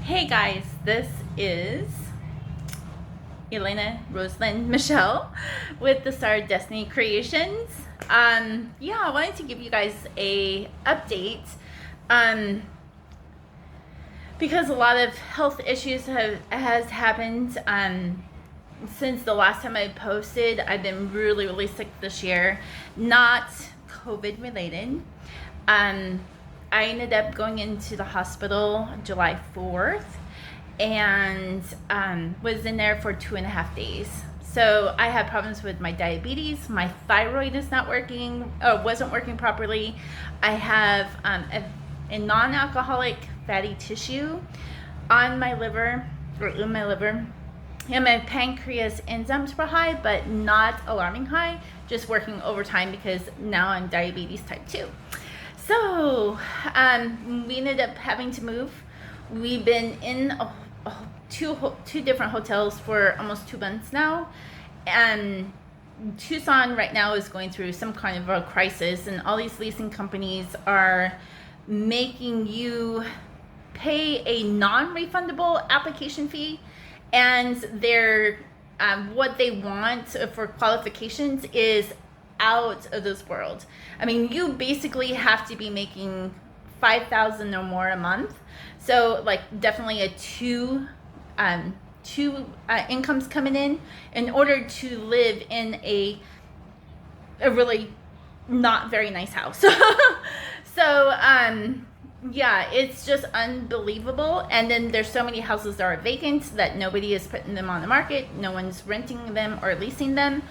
Hey guys, this is Elena Rosalind Michelle with the Star of Destiny Creations. I wanted to give you guys a update because a lot of health issues has happened since the last time I posted. I've been really sick this year, not COVID related. I ended up going into the hospital July 4th and was in there for 2.5 days. So I had problems with my diabetes. My thyroid is not working, or wasn't working properly. I have a non-alcoholic fatty tissue on my liver, or in my liver. And my pancreas enzymes were high, but not alarming high, just working overtime because now I'm diabetes type 2. So we ended up having to move. We've been in two different hotels for almost 2 months now. And Tucson right now is going through some kind of a crisis, and all these leasing companies are making you pay a non-refundable application fee. And they're what they want for qualifications is out of this world. I mean, you basically have to be making $5,000 or more a month. So like definitely a two incomes coming in order to live in a really not very nice house. So yeah, it's just unbelievable. And then there's so many houses that are vacant that nobody is putting them on the market. No one's renting them or leasing them.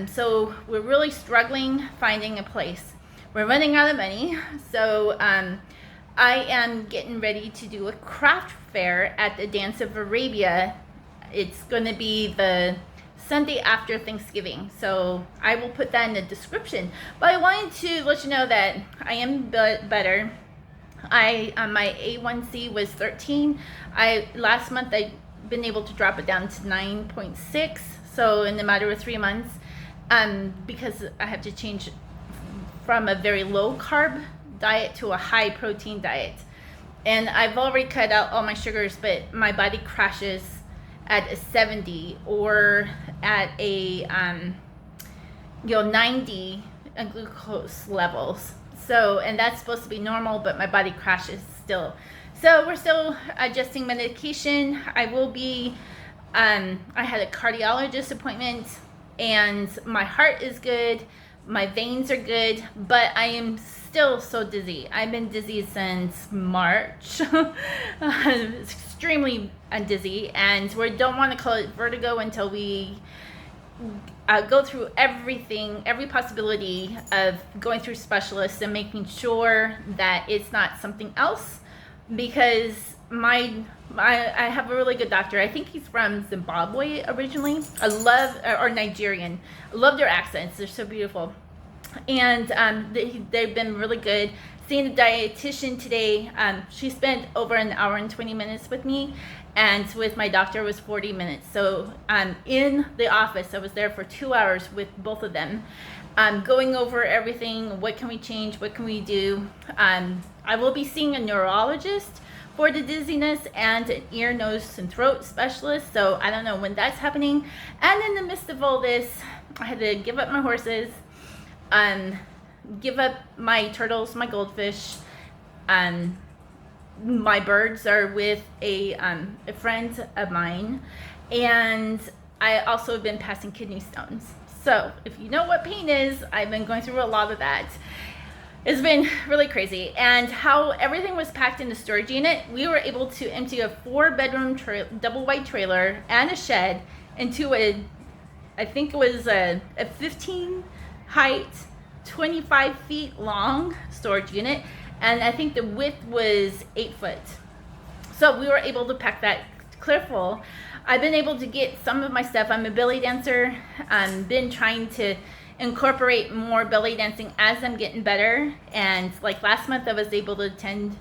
So we're really struggling finding a place. We're running out of money. So I am getting ready to do a craft fair at the Dance of Arabia. It's going to be the Sunday after Thanksgiving. So I will put that in the description. But I wanted to let you know that I am better. My A1C was 13. Last month I've been able to drop it down to 9.6. So in the matter of 3 months, because I have to change from a very low carb diet to a high protein diet. And I've already cut out all my sugars, but my body crashes at a 70 or at a 90 glucose levels. So, and that's supposed to be normal, but my body crashes still. So we're still adjusting medication. I will be, I had a cardiologist appointment, and my heart is good, my veins are good, but I am still so dizzy. I've been dizzy since March. Extremely dizzy, and we don't want to call it vertigo until we go through every possibility of going through specialists and making sure that it's not something else, because I have a really good doctor. I think he's from Zimbabwe originally. Or Nigerian. I love their accents. They're so beautiful. And they've been really good. Seeing the dietitian today, she spent over an hour and 20 minutes with me, and with my doctor was 40 minutes. So in the office, I was there for 2 hours with both of them, going over everything. What can we change? What can we do? I will be seeing a neurologist for the dizziness and an ear, nose, and throat specialist. So I don't know when that's happening. And in the midst of all this, I had to give up my horses, give up my turtles, my goldfish. My birds are with a friend of mine, and I also have been passing kidney stones. So if you know what pain is, I've been going through a lot of that. It's been really crazy. And how everything was packed in the storage unit, we were able to empty a 4-bedroom double wide trailer and a shed into I think it was a 15 height, 25 feet long storage unit. And I think the width was 8 foot. So we were able to pack that clear full. I've been able to get some of my stuff. I'm a belly dancer. I've been trying to incorporate more belly dancing as I'm getting better. And like last month, I was able to attend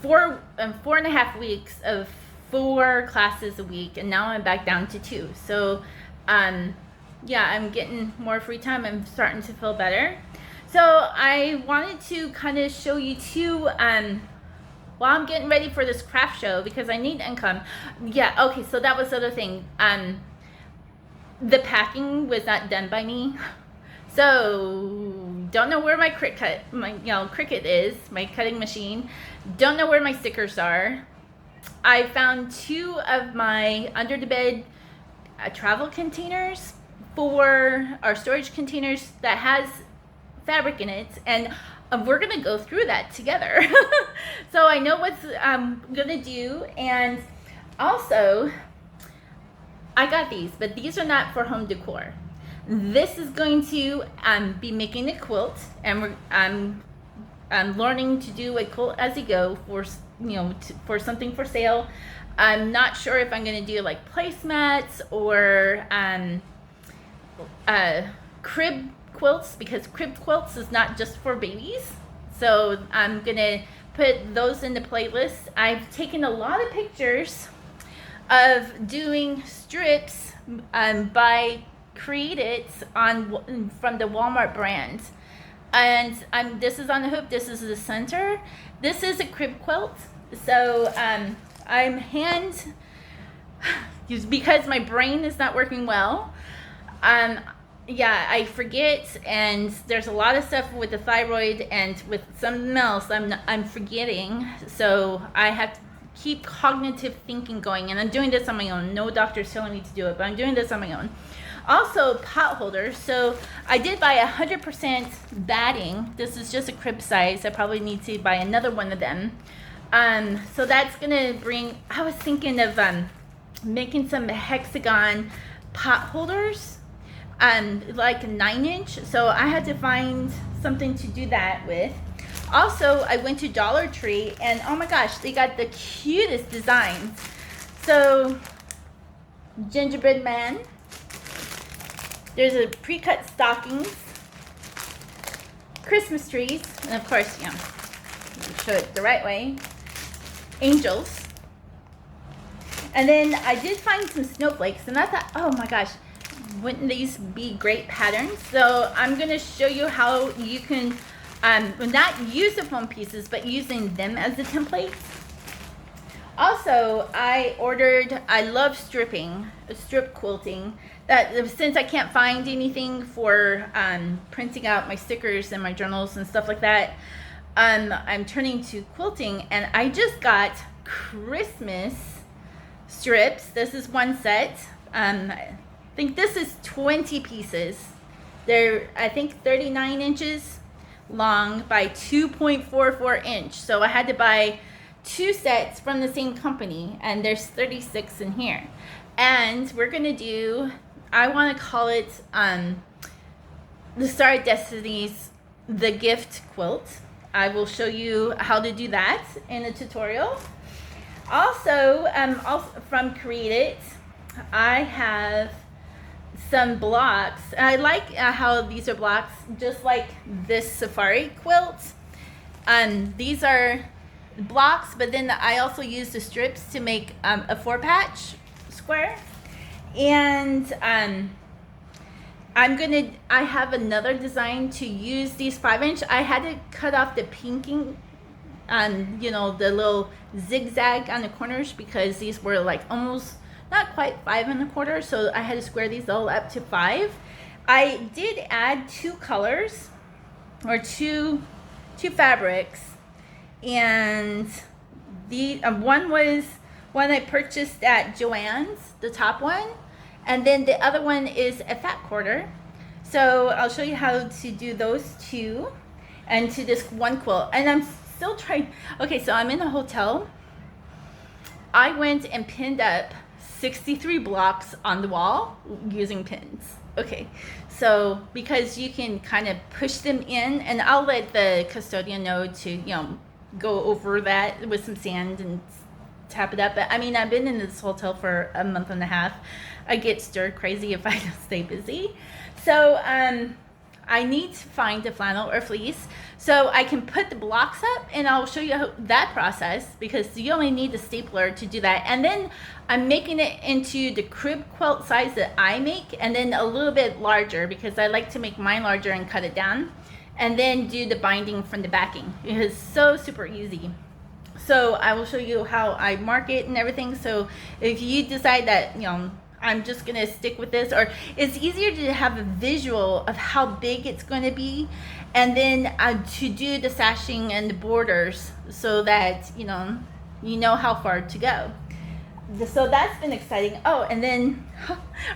4.5 weeks of 4 classes a week. And now I'm back down to 2. So yeah, I'm getting more free time. I'm starting to feel better. So I wanted to kind of show you too while I'm getting ready for this craft show because I need income. Yeah, okay, so that was the other thing. The packing was not done by me. So don't know where my Cricut is, my cutting machine. Don't know where my stickers are. I found 2 of my under the bed travel containers for our storage containers that has fabric in it, and we're gonna go through that together. So I know what I'm gonna do. And also I got these, but these are not for home decor. This is going to be making a quilt, and I'm learning to do a quilt as you go for for something for sale. I'm not sure if I'm going to do like placemats or crib quilts, because crib quilts is not just for babies. So I'm going to put those in the playlist. I've taken a lot of pictures of doing strips by Created from the Walmart brand. And this is on the hoop. This is the center. This is a crib quilt. So I'm because my brain is not working well. Yeah, I forget, and there's a lot of stuff with the thyroid and with something else I'm forgetting. So I have to keep cognitive thinking going, and I'm doing this on my own. No doctor's telling me to do it, but I'm doing this on my own. Also, potholders. So I did buy 100% batting. This is just a crib size. I probably need to buy another one of them. So that's gonna bring. I was thinking of making some Hexagon potholders, like a 9-inch. So I had to find something to do that with. Also, I went to Dollar Tree, and oh my gosh, they got the cutest designs. So gingerbread man. There's a pre-cut stockings, Christmas trees, and of course, show it the right way, angels. And then I did find some snowflakes, and I thought, oh my gosh, wouldn't these be great patterns? So I'm going to show you how you can not use the foam pieces, but using them as the templates. Also, I love strip quilting. That since I can't find anything for printing out my stickers and my journals and stuff like that, I'm turning to quilting, and I just got Christmas strips. This is one set. I think this is 20 pieces. They're, I think, 39 inches long by 2.44 inch. So I had to buy 2 sets from the same company, and there's 36 in here. And we're gonna do, I want to call it the Star of Destiny's The Gift Quilt. I will show you how to do that in a tutorial. Also from Created, I have some blocks. I like how these are blocks, just like this safari quilt. These are blocks, but then I also use the strips to make a 4-patch square. And I have another design to use these 5-inch. I had to cut off the pinking, the little zigzag on the corners, because these were like almost not quite 5 1/4. So I had to square these all up to 5. I did add 2 colors, or two fabrics, and the one was one I purchased at Joann's, the top one, and then the other one is a fat quarter. So I'll show you how to do those 2 and to this one quilt. And I'm still trying. Okay, so I'm in a hotel. I went and pinned up 63 blocks on the wall using pins. Okay, so because you can kind of push them in, and I'll let the custodian know to go over that with some sand and tap it up. But I mean, I've been in this hotel for a month and a half. I get stir crazy if I don't stay busy. So I need to find a flannel or fleece so I can put the blocks up, and I'll show you that process, because you only need a stapler to do that. And then I'm making it into the crib quilt size that I make, and then a little bit larger, because I like to make mine larger and cut it down, and then do the binding from the backing. It is so super easy. So I will show you how I mark it and everything. So if you decide that, I'm just going to stick with this, or it's easier to have a visual of how big it's going to be, and then to do the sashing and the borders so that, you know how far to go. So that's been exciting. Oh, and then,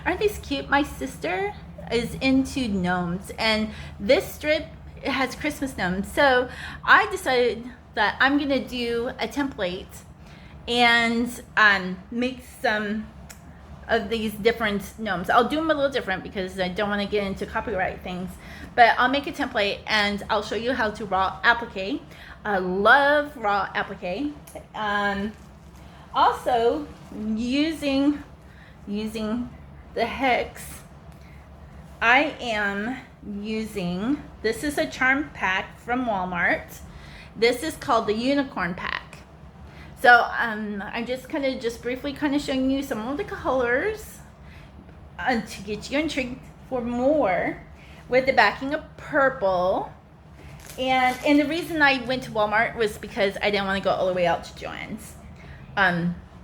aren't these cute? My sister is into gnomes, and this strip has Christmas gnomes. So I decided that I'm going to do a template and make some of these different gnomes. I'll do them a little different because I don't want to get into copyright things, but I'll make a template and I'll show you how to raw applique. I love raw applique. Also using the hex, I am using, this is a charm pack from Walmart. This is called the unicorn pack. So I'm just briefly showing you some of the colors to get you intrigued for more, with the backing of purple. And the reason I went to Walmart was because I didn't want to go all the way out to Joann's.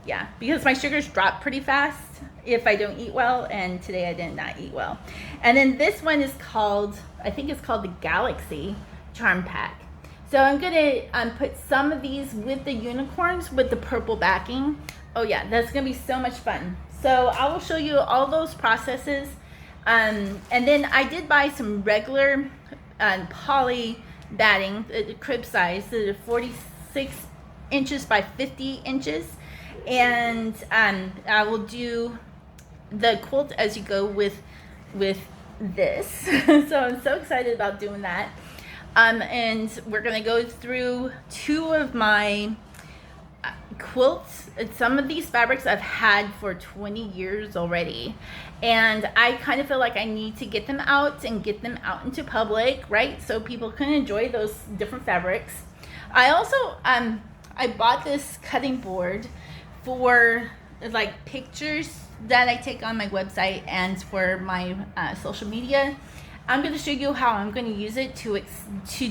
Yeah, because my sugars drop pretty fast if I don't eat well, and today I did not eat well. And then this one is called, I think it's called the Galaxy Charm Pack. So I'm gonna put some of these with the unicorns with the purple backing. Oh yeah, that's gonna be so much fun. So I will show you all those processes. And then I did buy some regular poly batting, crib size, 46 inches by 50 inches. And I will do the quilt as you go with this. So I'm so excited about doing that. And we're going to go through two of my quilts. Some of these fabrics I've had for 20 years already, and I kind of feel like I need to get them out and get them out into public, right? So people can enjoy those different fabrics. I also, I bought this cutting board for like pictures that I take on my website and for my social media. I'm going to show you how I'm going to use it to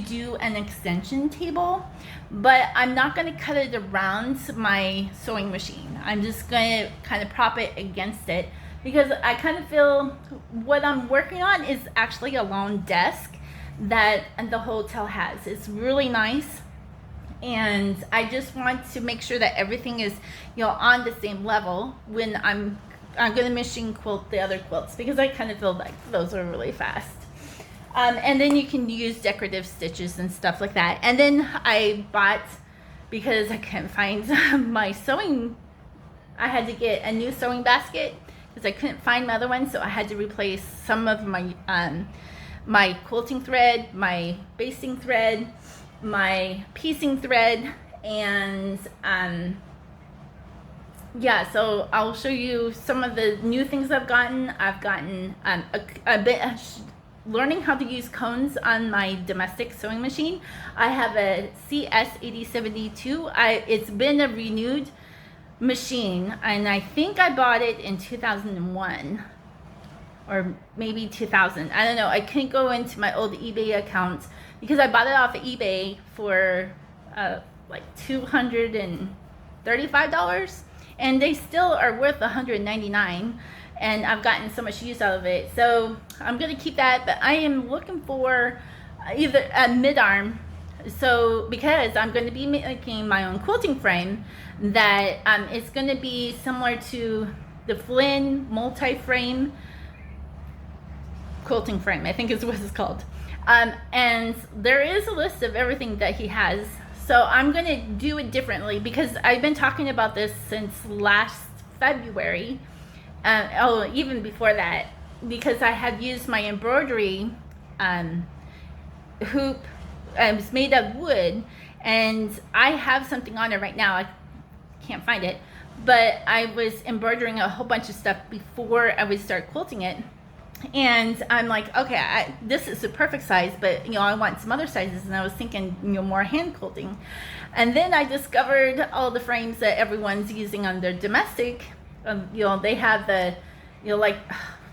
do an extension table, but I'm not going to cut it around my sewing machine. I'm just going to kind of prop it against it, because I kind of feel what I'm working on is actually a long desk that the hotel has. It's really nice, and I just want to make sure that everything is, on the same level when I'm going to machine quilt the other quilts, because I kind of feel like those are really fast. And then you can use decorative stitches and stuff like that. And then I bought, because I couldn't find my sewing, I had to get a new sewing basket because I couldn't find my other one. So I had to replace some of my my quilting thread, my basting thread, my piecing thread, and yeah, so I'll show you some of the new things I've gotten. I've gotten a bit learning how to use cones on my domestic sewing machine. I have a CS8072. It's been a renewed machine, and I think I bought it in 2001 or maybe 2000. I don't know. I couldn't go into my old eBay account because I bought it off of eBay for like $235, and they still are worth $199. And I've gotten so much use out of it, so I'm gonna keep that. But I am looking for either a mid-arm, so because I'm going to be making my own quilting frame that it's going to be similar to the Flynn multi-frame quilting frame, I think is what it's called. And there is a list of everything that he has, so I'm going to do it differently because I've been talking about this since last February. Even before that, because I had used my embroidery hoop. It was made of wood, and I have something on it right now. I can't find it, but I was embroidering a whole bunch of stuff before I would start quilting it. And I'm like, okay, this is the perfect size, but I want some other sizes. And I was thinking, more hand quilting. And then I discovered all the frames that everyone's using on their domestic. They have the, like,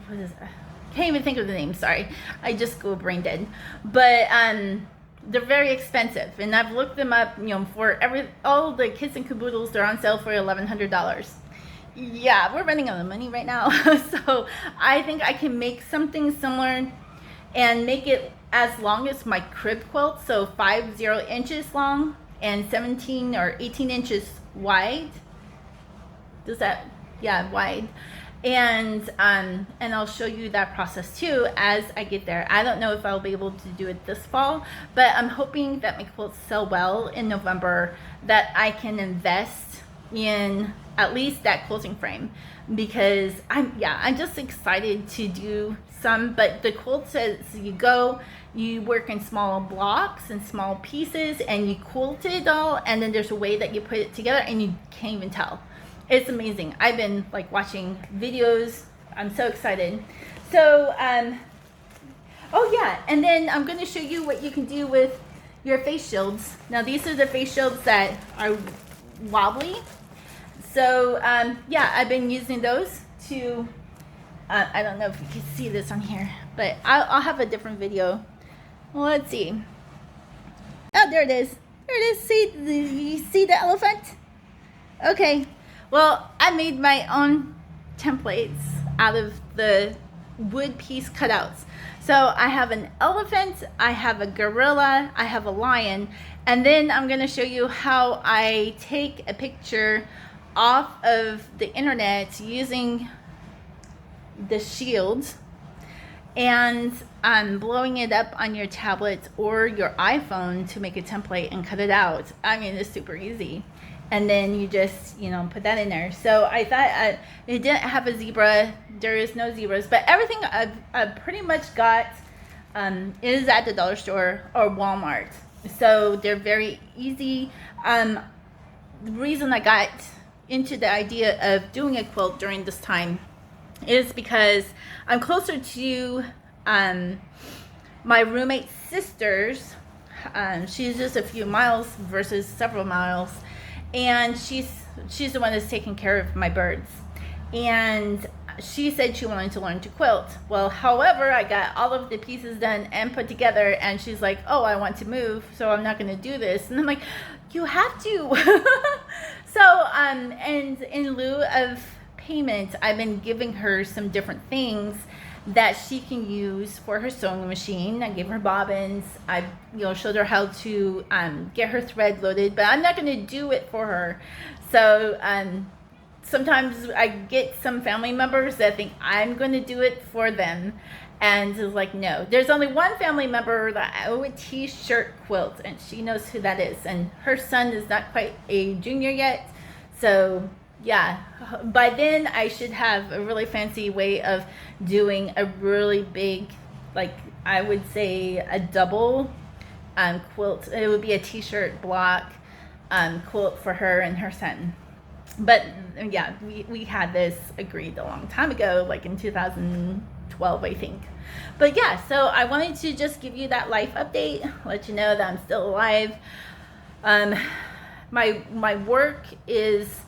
what is that? Can't even think of the name. Sorry, I just go brain dead. But they're very expensive, and I've looked them up, you know, for all the kits and caboodles. They're on sale for $1,100. Yeah, we're running out of money right now. So I think I can make something similar and make it as long as my crib quilt, so 50 inches long and 17 or 18 inches wide. Does that, yeah, wide. And I'll show you that process too as I get there. I don't know if I'll be able to do it this fall, but I'm hoping that my quilts sell well in November, that I can invest in at least that quilting frame, because I'm just excited to do some. But the quilt says you work in small blocks and small pieces, and you quilt it all, and then there's a way that you put it together and you can't even tell. It's amazing. I've been like watching videos. I'm so excited. So oh yeah, and then I'm going to show you what you can do with your face shields. Now these are the face shields that are wobbly. So yeah, I've been using those to I don't know if you can see this on here, but I'll have a different video. Well, let's see. Oh, there it is. There it is. See, you see the elephant? Okay. Well, I made my own templates out of the wood piece cutouts. So I have an elephant, I have a gorilla, I have a lion, and then I'm going to show you how I take a picture off of the internet using the shield, and I'm blowing it up on your tablet or your iPhone to make a template and cut it out. I mean, it's super easy. And then you just, you know, put that in there. So I thought it didn't have a zebra. There is no zebras, but everything I've pretty much got is at the dollar store or Walmart. So they're very easy. The reason I got into the idea of doing a quilt during this time is because I'm closer to my roommate's sister's. She's just a few miles versus several miles. And she's the one that's taking care of my birds, and she said she wanted to learn to quilt. Well, however, I got all of the pieces done and put together, and she's like, oh, I want to move, so I'm not going to do this. And I'm like, you have to. So and in lieu of payment, I've been giving her some different things that she can use for her sewing machine. I gave her bobbins. I showed her how to get her thread loaded, but I'm not going to do it for her. So sometimes I get some family members that think I'm going to do it for them, and it's like, no. There's only one family member that I owe a t-shirt quilt, and she knows who that is, and her son is not quite a junior yet. So yeah, by then I should have a really fancy way of doing a really big, like I would say a double quilt. It would be a t-shirt block quilt for her and her son. But yeah, we had this agreed a long time ago, like in 2012, I think. But yeah, so I wanted to just give you that life update, let you know that I'm still alive. My work is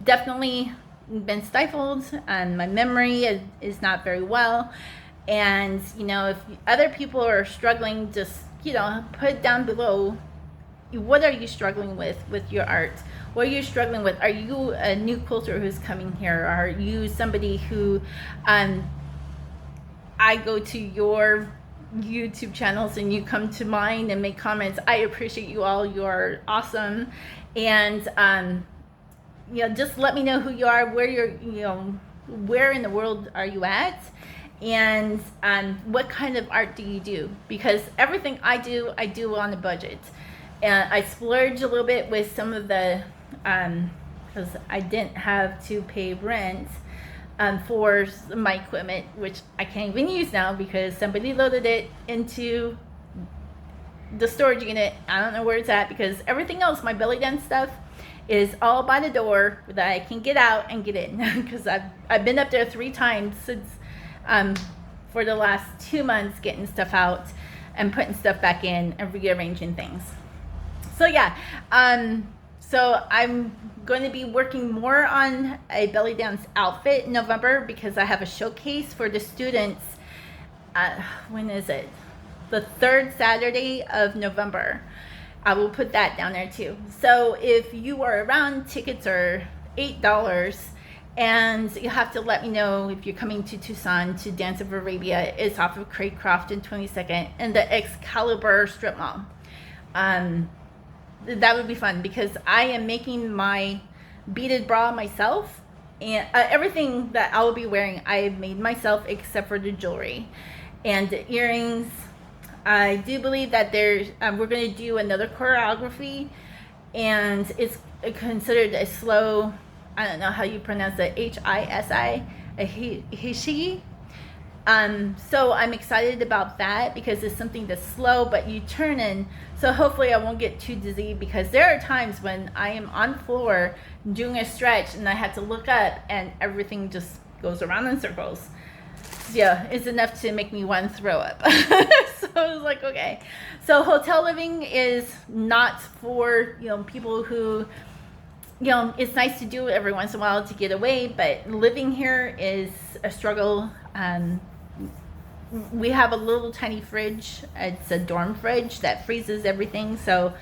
definitely been stifled, and my memory is not very well. And if other people are struggling, just put down below, what are you struggling with your art? What are you struggling with? Are you a new quilter who's coming here? Are you somebody who I go to your YouTube channels and you come to mine and make comments? I appreciate you all. You are awesome. And just let me know who you are, where you're, where in the world are you at, and what kind of art do you do? Because everything I do on a budget. And I splurge a little bit with some of the, because I didn't have to pay rent for my equipment, which I can't even use now because somebody loaded it into the storage unit. I don't know where it's at, because everything else, my belly dance stuff, is all by the door that I can get out and get in. Because I've been up there 3 times since for the last 2 months, getting stuff out and putting stuff back in and rearranging things. So yeah, so I'm going to be working more on a belly dance outfit in November, because I have a showcase for the students. When is it? the third Saturday of November. I will put that down there too. So if you are around, tickets are $8, and you have to let me know if you're coming to Tucson to Dance of Arabia. It's off of Craycroft and 22nd in the Excalibur strip mall. That would be fun because I am making my beaded bra myself, and everything that I will be wearing I have made myself except for the jewelry and the earrings. I do believe that there's we're going to do another choreography, and it's considered a slow, I don't know how you pronounce it, H-I-S-I, a hishi. So I'm excited about that because it's something that's slow, but you turn in. So hopefully I won't get too dizzy, because there are times when I am on the floor doing a stretch and I have to look up and everything just goes around in circles. Yeah, it's enough to make me want to throw up. So I was like, okay. So hotel living is not for, people who, it's nice to do every once in a while to get away, but living here is a struggle. We have a little tiny fridge. It's a dorm fridge that freezes everything. So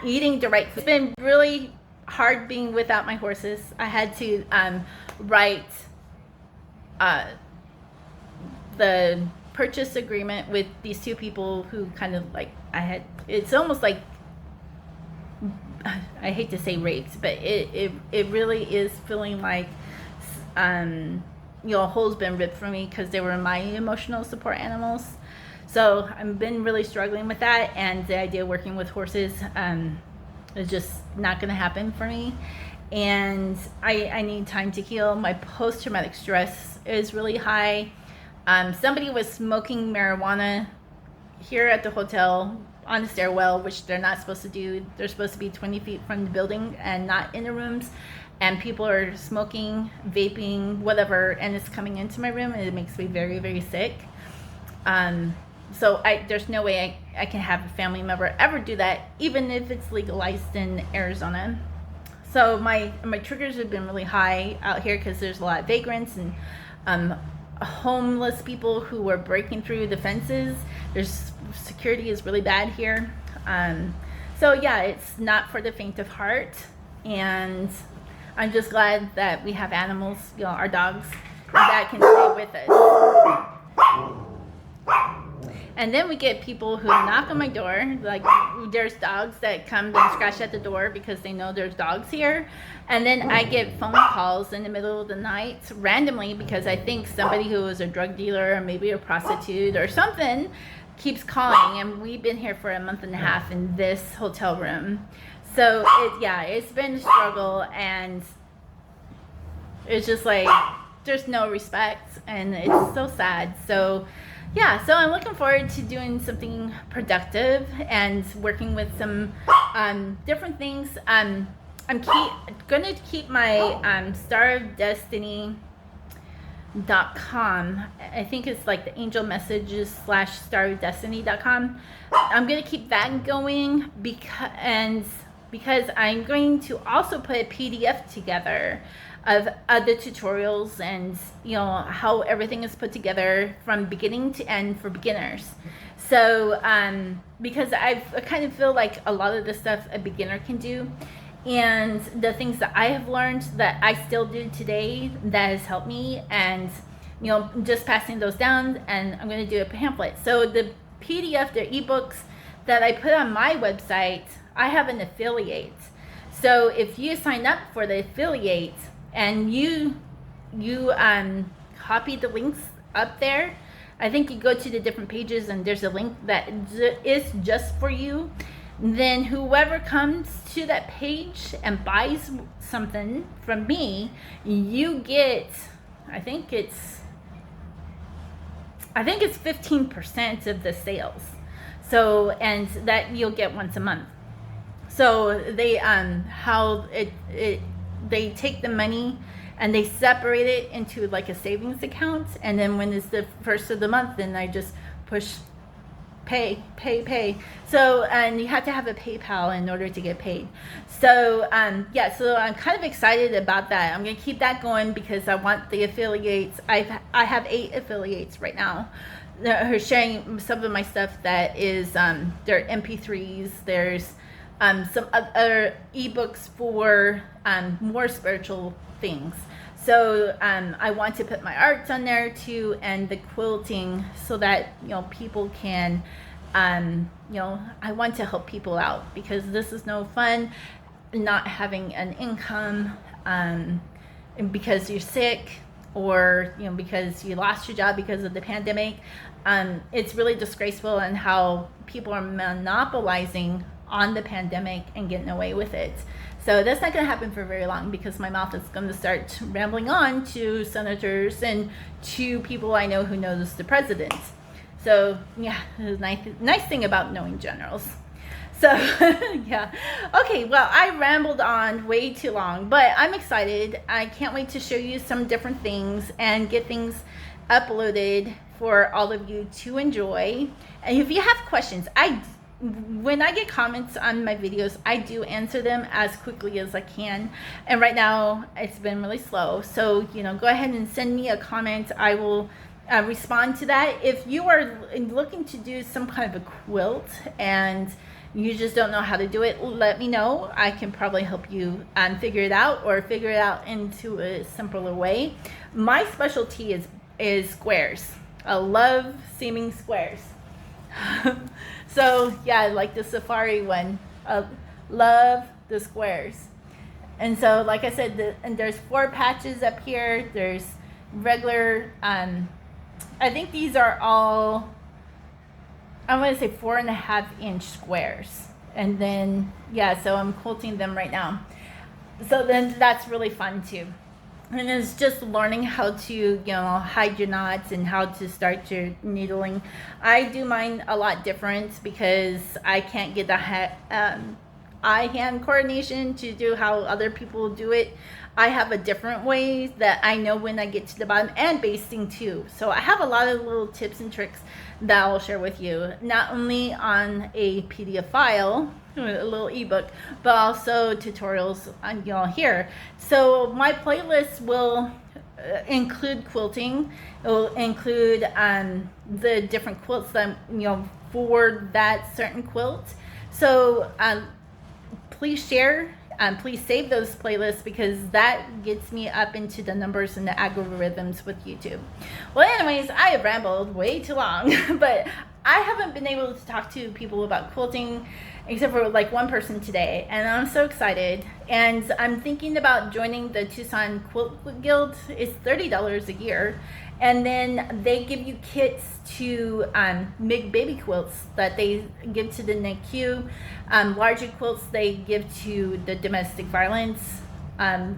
eating direct food. It's been really hard being without my horses. I had to write the purchase agreement with these two people who kind of it's almost like, I hate to say raped, but it really is feeling like a hole's been ripped from me, because they were my emotional support animals. So I've been really struggling with that, and the idea of working with horses is just not going to happen for me. And I need time to heal. My post-traumatic stress is really high. Somebody was smoking marijuana here at the hotel on the stairwell, which they're not supposed to do. They're supposed to be 20 feet from the building and not in the rooms. And people are smoking, vaping, whatever, and it's coming into my room, and it makes me very, very sick. So there's no way I can have a family member ever do that, even if it's legalized in Arizona. So my triggers have been really high out here because there's a lot of vagrants and homeless people who are breaking through the fences. There's security is really bad here. So yeah, it's not for the faint of heart, and I'm just glad that we have animals, our dogs, that can stay with us. And then we get people who knock on my door, like there's dogs that come and scratch at the door because they know there's dogs here. And then I get phone calls in the middle of the night randomly because I think somebody who is a drug dealer or maybe a prostitute or something keeps calling. And we've been here for a month and a half in this hotel room. So it's been a struggle, and it's just like there's no respect, and it's so sad. So so I'm looking forward to doing something productive and working with some different things. I'm gonna keep my Star of Destiny .com. I think it's like the angel messages / starofdestiny.com. I'm gonna keep that going because I'm going to also put a PDF together of the tutorials and how everything is put together from beginning to end for beginners. So because I kind of feel like a lot of the stuff a beginner can do, and the things that I have learned that I still do today that has helped me, and just passing those down. And I'm going to do a pamphlet. So the PDF, the ebooks that I put on my website, I have an affiliate. So if you sign up for the affiliate and you copy the links up there, I think you go to the different pages and there's a link that is just for you. Then whoever comes to that page and buys something from me, you get, I think it's 15% of the sales. So, and that you'll get once a month. So they they take the money and they separate it into like a savings account, and then when it's the first of the month, then I just push pay. So, and you have to have a PayPal in order to get paid. So so I'm kind of excited about that. I'm gonna keep that going because I want the affiliates. I have 8 affiliates right now. her sharing some of my stuff that is there are MP3s. There's some other ebooks for more spiritual things. So I want to put my arts on there too, and the quilting, so that people can I want to help people out, because this is no fun not having an income because you're sick, or because you lost your job because of the pandemic. It's really disgraceful, and how people are monopolizing on the pandemic and getting away with it. So that's not going to happen for very long, because my mouth is going to start rambling on to senators and to people I know who knows the president. So yeah, it's a nice thing about knowing generals. So yeah, okay, well, I rambled on way too long, but I'm excited. I can't wait to show you some different things and get things uploaded for all of you to enjoy. And if you have questions, when I get comments on my videos, I do answer them as quickly as I can. And right now it's been really slow. So, go ahead and send me a comment. I will respond to that. If you are looking to do some kind of a quilt and you just don't know how to do it, let me know. I can probably help you figure it out, or figure it out into a simpler way. My specialty is squares. I love seaming squares. So yeah, like the safari one, love the squares. And so, like I said, and there's 4 patches up here. There's regular, I think these are all, I want to say 4.5-inch squares. And then, yeah, so I'm quilting them right now. So then that's really fun too. And it's just learning how to, hide your knots and how to start your needling. I do mine a lot different, because I can't get the eye-hand coordination to do how other people do it. I have a different way that I know when I get to the bottom, and basting too. So I have a lot of little tips and tricks that I'll share with you, not only on a PDF file, a little ebook, but also tutorials on here. So my playlist will include quilting. It will include the different quilts that for that certain quilt. So please share. Please save those playlists, because that gets me up into the numbers and the algorithms with YouTube. Well, anyways, I have rambled way too long, but I haven't been able to talk to people about quilting except for like one person today, and I'm so excited. And I'm thinking about joining the Tucson Quilt Guild. It's $30 a year, and then they give you kits to make baby quilts that they give to the NICU. Larger quilts they give to the domestic violence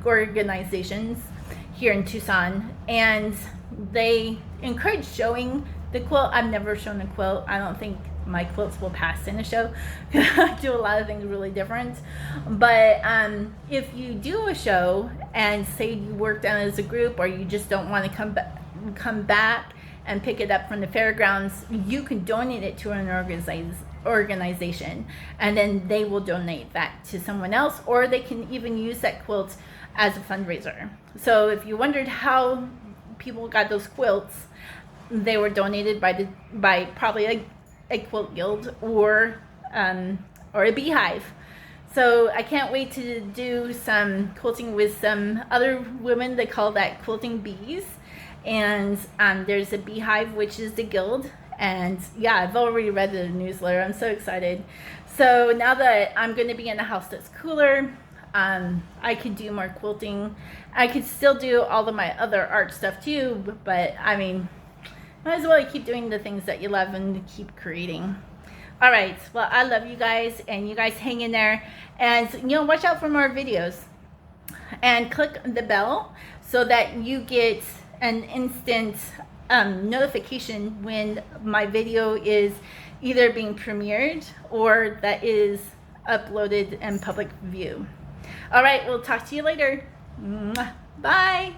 organizations here in Tucson, and they encourage showing the quilt. I've never shown a quilt. I don't think my quilts will pass in a show. I do a lot of things really different. But if you do a show and say you worked on it as a group, or you just don't want to come back and pick it up from the fairgrounds, you can donate it to an organization, and then they will donate that to someone else, or they can even use that quilt as a fundraiser. So if you wondered how people got those quilts, they were donated by probably a quilt guild or a beehive. So I can't wait to do some quilting with some other women. They call that quilting bees. And there's a beehive, which is the guild. And yeah, I've already read the newsletter. I'm so excited. So now that I'm going to be in a house that's cooler, I could do more quilting. I could still do all of my other art stuff too, but I mean, might as well keep doing the things that you love and keep creating. All right, well, I love you guys, and you guys hang in there, and watch out for more videos, and click the bell so that you get an instant notification when my video is either being premiered or that is uploaded in public view. All right, we'll talk to you later. Bye.